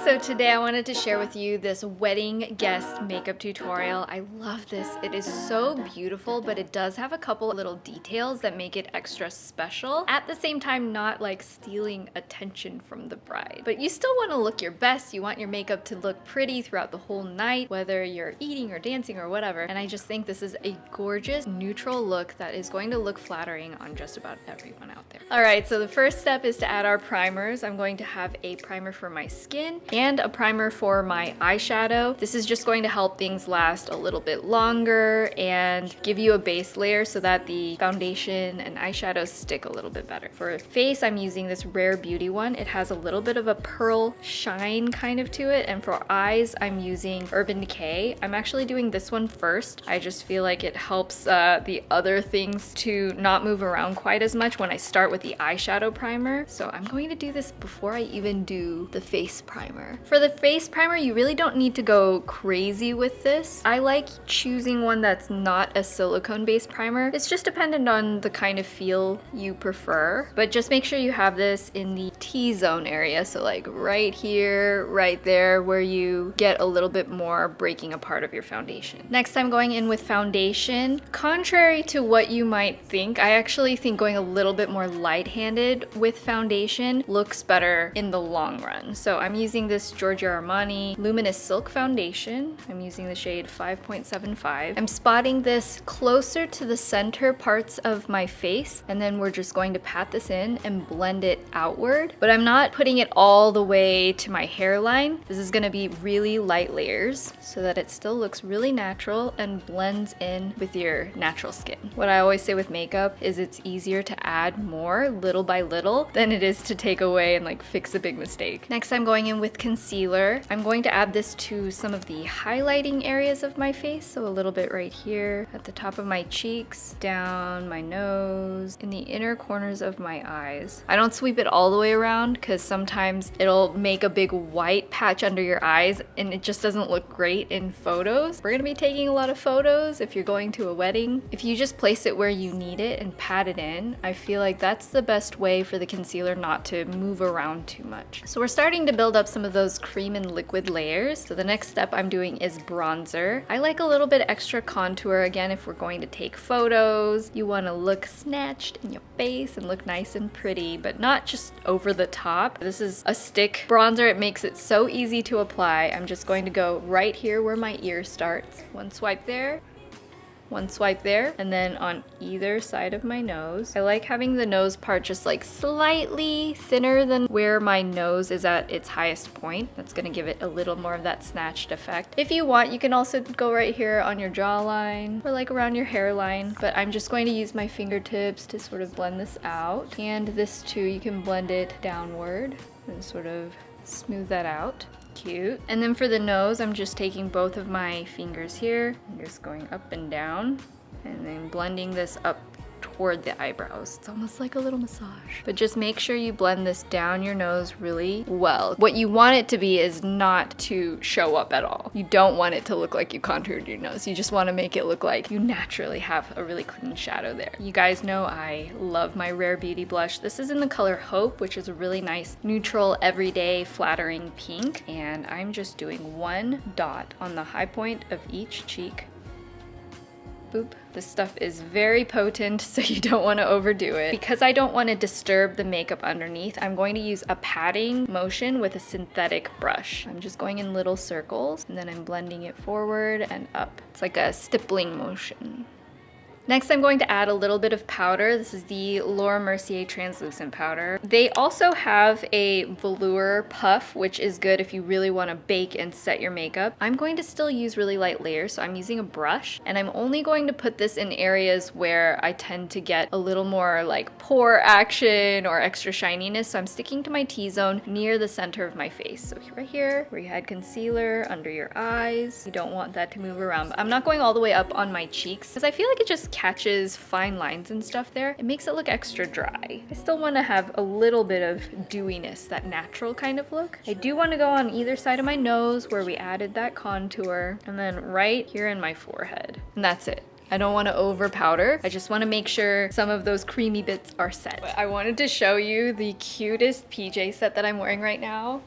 So today I wanted to share with you this wedding guest makeup tutorial. I love this. It is so beautiful, but it does have a couple little details that make it extra special. At the same time, not like stealing attention from the bride. But you still want to look your best. You want your makeup to look pretty throughout the whole night, whether you're eating or dancing or whatever. And I just think this is a gorgeous neutral look that is going to look flattering on just about everyone out there. All right, so the first step is to add our primers. I'm going to have a primer for my skin and a primer for my eyeshadow. This is just going to help things last a little bit longer and give you a base layer so that the foundation and eyeshadow stick a little bit better. For face, I'm using this Rare Beauty one. It has a little bit of a pearl shine kind of to it. And for eyes, I'm using Urban Decay. I'm actually doing this one first. I just feel like it helps the other things to not move around quite as much when I start with the eyeshadow primer. So I'm going to do this before I even do the face primer. For the face primer, you really don't need to go crazy with this. I like choosing one that's not a silicone-based primer. It's just dependent on the kind of feel you prefer, but just make sure you have this in the T-zone area. So like right here, right there, where you get a little bit more breaking apart of your foundation. Next, I'm going in with foundation. Contrary to what you might think, I actually think going a little bit more light-handed with foundation looks better in the long run. So I'm using this Giorgio Armani Luminous Silk Foundation. I'm using the shade 5.75. I'm spotting this closer to the center parts of my face, and then we're just going to pat this in and blend it outward. But I'm not putting it all the way to my hairline. This is gonna be really light layers so that it still looks really natural and blends in with your natural skin. What I always say with makeup is it's easier to add more little by little than it is to take away and like fix a big mistake. Next, I'm going in with concealer. I'm going to add this to some of the highlighting areas of my face. So a little bit right here at the top of my cheeks, down my nose, in the inner corners of my eyes. I don't sweep it all the way around because sometimes it'll make a big white patch under your eyes and it just doesn't look great in photos. We're gonna be taking a lot of photos if you're going to a wedding. If you just place it where you need it and pat it in, I feel like that's the best way for the concealer not to move around too much. So we're starting to build up some of those cream and liquid layers. So the next step I'm doing is bronzer. I like a little bit extra contour. Again, if we're going to take photos, you want to look snatched in your face and look nice and pretty, but not just over the top. This is a stick bronzer. It makes it so easy to apply. I'm just going to go right here where my ear starts. One swipe there. One swipe there, and then on either side of my nose. I like having the nose part just like slightly thinner than where my nose is at its highest point. That's gonna give it a little more of that snatched effect. If you want, you can also go right here on your jawline or like around your hairline, but I'm just going to use my fingertips to sort of blend this out. And this too, you can blend it downward and sort of smooth that out. Cute. And then for the nose, I'm just taking both of my fingers here and just going up and down and then blending this up toward the eyebrows. It's almost like a little massage. But just make sure you blend this down your nose really well. What you want it to be is not to show up at all. You don't want it to look like you contoured your nose. You just want to make it look like you naturally have a really clean shadow there. You guys know I love my Rare Beauty blush. This is in the color Hope, which is a really nice neutral, everyday, flattering pink. And I'm just doing one dot on the high point of each cheek. Boop. This stuff is very potent, so you don't want to overdo it. Because I don't want to disturb the makeup underneath, I'm going to use a patting motion with a synthetic brush. I'm just going in little circles, and then I'm blending it forward and up. It's like a stippling motion. Next, I'm going to add a little bit of powder. This is the Laura Mercier translucent powder. They also have a velour puff, which is good if you really want to bake and set your makeup. I'm going to still use really light layers, so I'm using a brush, and I'm only going to put this in areas where I tend to get a little more like pore action or extra shininess. So I'm sticking to my T-zone near the center of my face. So right here, where you had concealer under your eyes, you don't want that to move around. But I'm not going all the way up on my cheeks because I feel like it just catches fine lines and stuff there. It makes it look extra dry. I still want to have a little bit of dewiness, that natural kind of look. I do want to go on either side of my nose where we added that contour, and then right here in my forehead. And that's it. I don't want to over powder. I just want to make sure some of those creamy bits are set. But I wanted to show you the cutest PJ set that I'm wearing right now.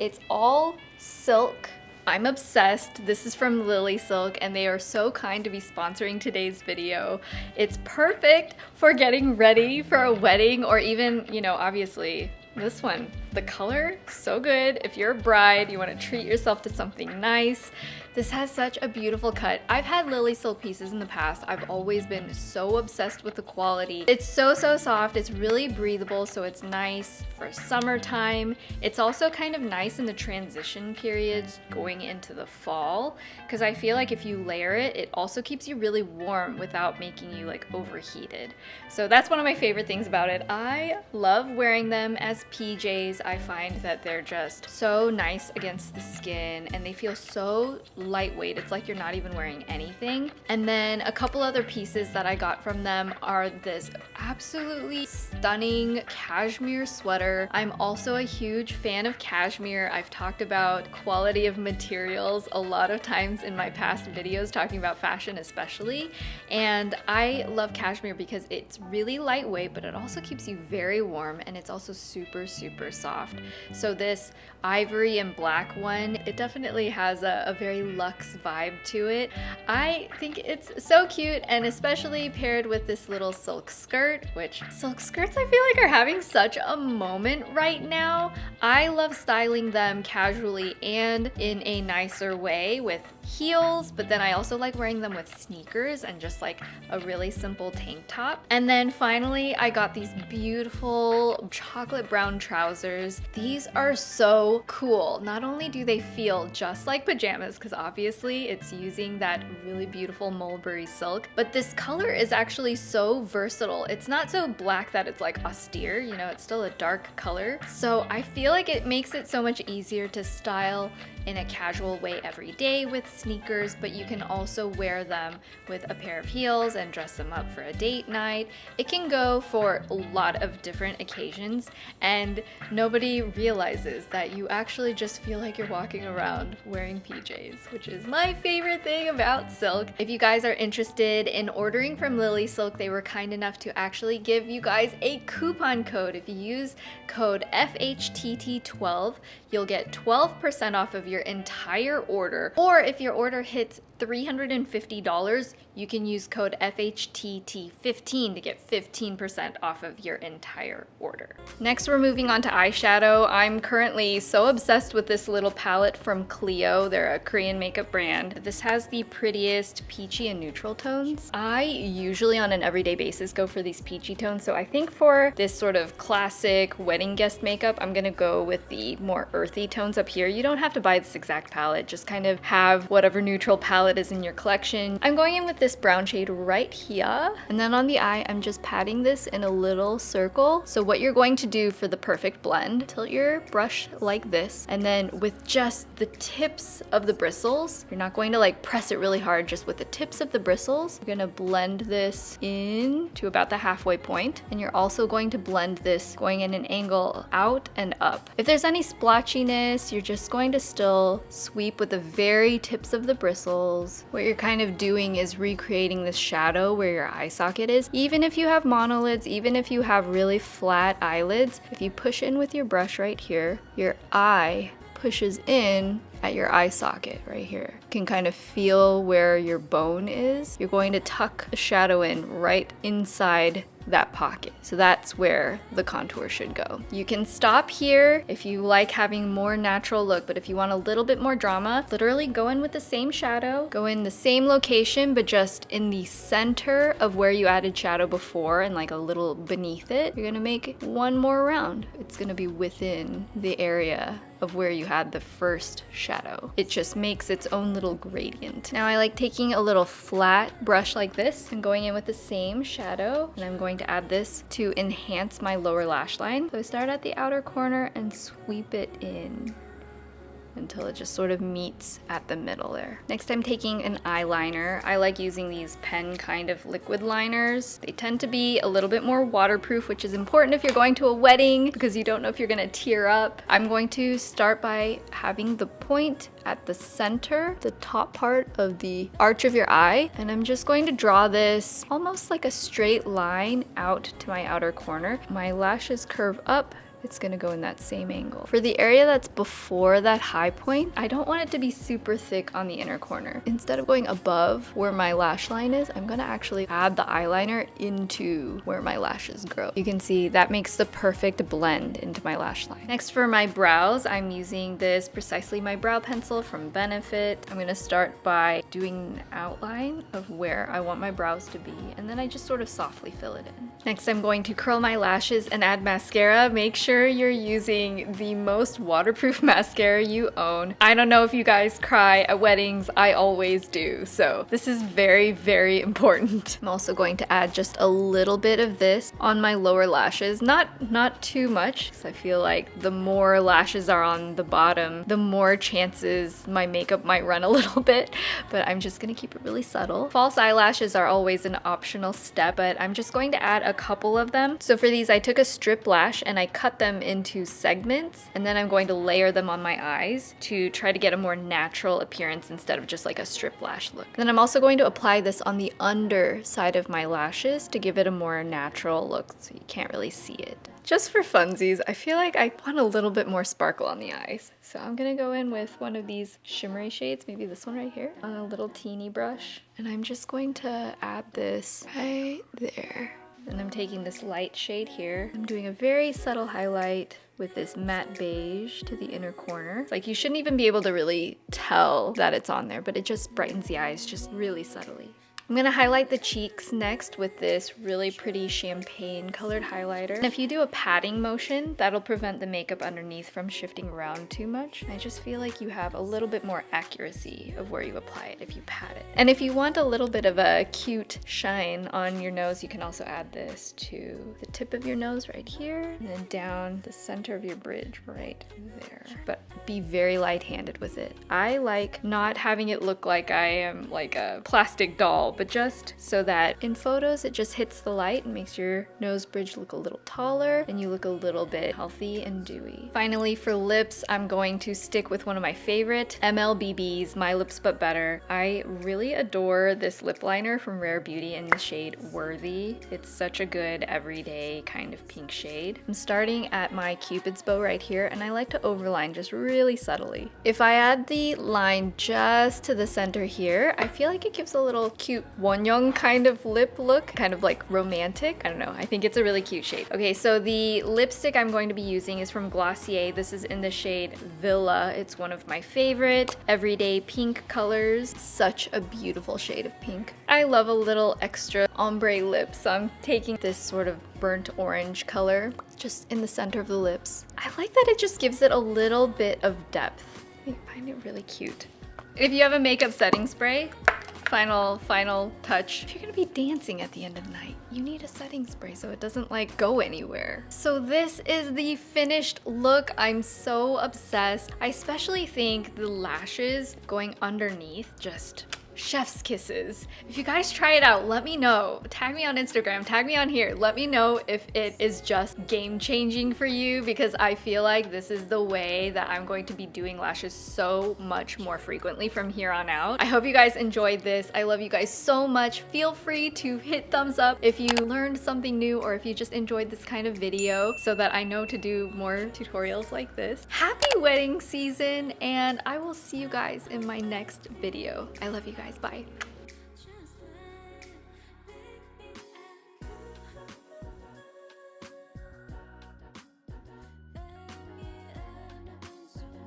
It's all silk. I'm obsessed. This is from Lily Silk and they are so kind to be sponsoring today's video. It's perfect for getting ready for a wedding or even, you know, obviously this one. The color, so good. If you're a bride, you want to treat yourself to something nice. This has such a beautiful cut. I've had Lily Silk pieces in the past. I've always been so obsessed with the quality. It's so soft. It's really breathable, so it's nice for summertime. It's also kind of nice in the transition periods going into the fall, because I feel like if you layer it, it also keeps you really warm without making you like overheated. So that's one of my favorite things about it. I love wearing them as PJs. I find that they're just so nice against the skin and they feel so lightweight. It's like you're not even wearing anything. And then a couple other pieces that I got from them are this absolutely stunning cashmere sweater. I'm also a huge fan of cashmere. I've talked about quality of materials a lot of times in my past videos talking about fashion especially, and I love cashmere because it's really lightweight but it also keeps you very warm and it's also super soft. So this ivory and black one, it definitely has a very luxe vibe to it. I think it's so cute, and especially paired with this little silk skirt, which silk skirts I feel like are having such a moment right now. I love styling them casually and in a nicer way with heels, but then I also like wearing them with sneakers and just like a really simple tank top. And then finally I got these beautiful chocolate brown trousers. These are so cool. Not only do they feel just like pajamas, because obviously it's using that really beautiful mulberry silk, but this color is actually so versatile. It's not so black that it's like austere, you know, it's still a dark color. So I feel like it makes it so much easier to style in a casual way every day with sneakers, but you can also wear them with a pair of heels and dress them up for a date night. It can go for a lot of different occasions, and nobody realizes that you actually just feel like you're walking around wearing PJs, which is my favorite thing about silk. If you guys are interested in ordering from Lily Silk, they were kind enough to actually give you guys a coupon code. If you use code FHTT12, you'll get 12% off of your entire order, or if your order hits $350, you can use code FHTT15 to get 15% off of your entire order. Next, we're moving on to eyeshadow. I'm currently so obsessed with this little palette from Clio. They're a Korean makeup brand. This has the prettiest peachy and neutral tones. I usually on an everyday basis go for these peachy tones, so I think for this sort of classic wedding guest makeup, I'm gonna go with the more earthy tones up here. You don't have to buy this exact palette, just kind of have whatever neutral palette is in your collection. I'm going in with this brown shade right here, and then on the eye I'm just patting this in a little circle. So what you're going to do for the perfect blend, tilt your brush like this, and then with just the tips of the bristles, you're not going to like press it really hard, just with the tips of the bristles, you're gonna blend this in to about the halfway point, and you're also going to blend this going in an angle out and up. If there's any splotchiness, you're just going to still sweep with the very tips of the bristles. What you're kind of doing is recreating this shadow where your eye socket is. Even if you have monolids, even if you have really flat eyelids, if you push in with your brush right here, your eye pushes in at your eye socket right here. You can kind of feel where your bone is. You're going to tuck the shadow in right inside that pocket. So that's where the contour should go. You can stop here if you like having more natural look, but if you want a little bit more drama, literally go in with the same shadow, go in the same location, but just in the center of where you added shadow before and like a little beneath it. You're gonna make one more round. It's gonna be within the area of where you had the first shadow. It just makes its own little gradient. Now I like taking a little flat brush like this and going in with the same shadow, and I'm going to add this to enhance my lower lash line. So I start at the outer corner and sweep it in until it just sort of meets at the middle there. Next, I'm taking an eyeliner. I like using these pen kind of liquid liners. They tend to be a little bit more waterproof, which is important if you're going to a wedding because you don't know if you're gonna tear up. I'm going to start by having the point at the center, the top part of the arch of your eye, and I'm just going to draw this almost like a straight line out to my outer corner. My lashes curve up it's gonna go in that same angle. For the area that's before that high point, I don't want it to be super thick on the inner corner. Instead of going above where my lash line is, I'm gonna actually add the eyeliner into where my lashes grow. You can see that makes the perfect blend into my lash line. Next, for my brows, I'm using this Precisely My Brow Pencil from Benefit. I'm gonna start by doing an outline of where I want my brows to be, and then I just sort of softly fill it in. Next, I'm going to curl my lashes and add mascara. Make sure you're using the most waterproof mascara you own. I don't know if you guys cry at weddings, I always do, so this is very, very important. I'm also going to add just a little bit of this on my lower lashes, not too much, because I feel like the more lashes are on the bottom, the more chances my makeup might run a little bit, but I'm just gonna keep it really subtle. False eyelashes are always an optional step, but I'm just going to add a couple of them. So for these, I took a strip lash and I cut them into segments, and then I'm going to layer them on my eyes to try to get a more natural appearance instead of just like a strip lash look. Then I'm also going to apply this on the underside of my lashes to give it a more natural look so you can't really see it. Just for funsies, I feel like I want a little bit more sparkle on the eyes. So I'm gonna go in with one of these shimmery shades, maybe this one right here, on a little teeny brush. And I'm just going to add this right there. And I'm taking this light shade here. I'm doing a very subtle highlight with this matte beige to the inner corner. Like, you shouldn't even be able to really tell that it's on there, but it just brightens the eyes just really subtly. I'm gonna highlight the cheeks next with this really pretty champagne colored highlighter. And if you do a patting motion, that'll prevent the makeup underneath from shifting around too much. I just feel like you have a little bit more accuracy of where you apply it if you pat it. And if you want a little bit of a cute shine on your nose, you can also add this to the tip of your nose right here, and then down the center of your bridge right there. But be very light-handed with it. I like not having it look like I am like a plastic doll, but just so that in photos it just hits the light and makes your nose bridge look a little taller and you look a little bit healthy and dewy. Finally, for lips, I'm going to stick with one of my favorite MLBB's My Lips But Better. I really adore this lip liner from Rare Beauty in the shade Worthy. It's such a good everyday kind of pink shade. I'm starting at my Cupid's bow right here, and I like to overline just really subtly. If I add the line just to the center here, I feel like it gives a little cute Wonyoung kind of lip look, kind of like romantic. I don't know, I think it's a really cute shade. Okay, so the lipstick I'm going to be using is from Glossier. This is in the shade Villa. It's one of my favorite everyday pink colors. Such a beautiful shade of pink. I love a little extra ombre lip, so I'm taking this sort of burnt orange color just in the center of the lips. I like that it just gives it a little bit of depth. I find it really cute. If you have a makeup setting spray, final touch. If you're gonna be dancing at the end of the night, you need a setting spray so it doesn't like go anywhere. So this is the finished look. I'm so obsessed. I especially think the lashes going underneath just chef's kisses. If you guys try it out, let me know. Tag me on Instagram, tag me on here. Let me know if it is just game changing for you, because I feel like this is the way that I'm going to be doing lashes so much more frequently from here on out. I hope you guys enjoyed this. I love you guys so much. Feel free to hit thumbs up if you learned something new or if you just enjoyed this kind of video so that I know to do more tutorials like this. Happy wedding season, and I will see you guys in my next video. I love you guys. Bye.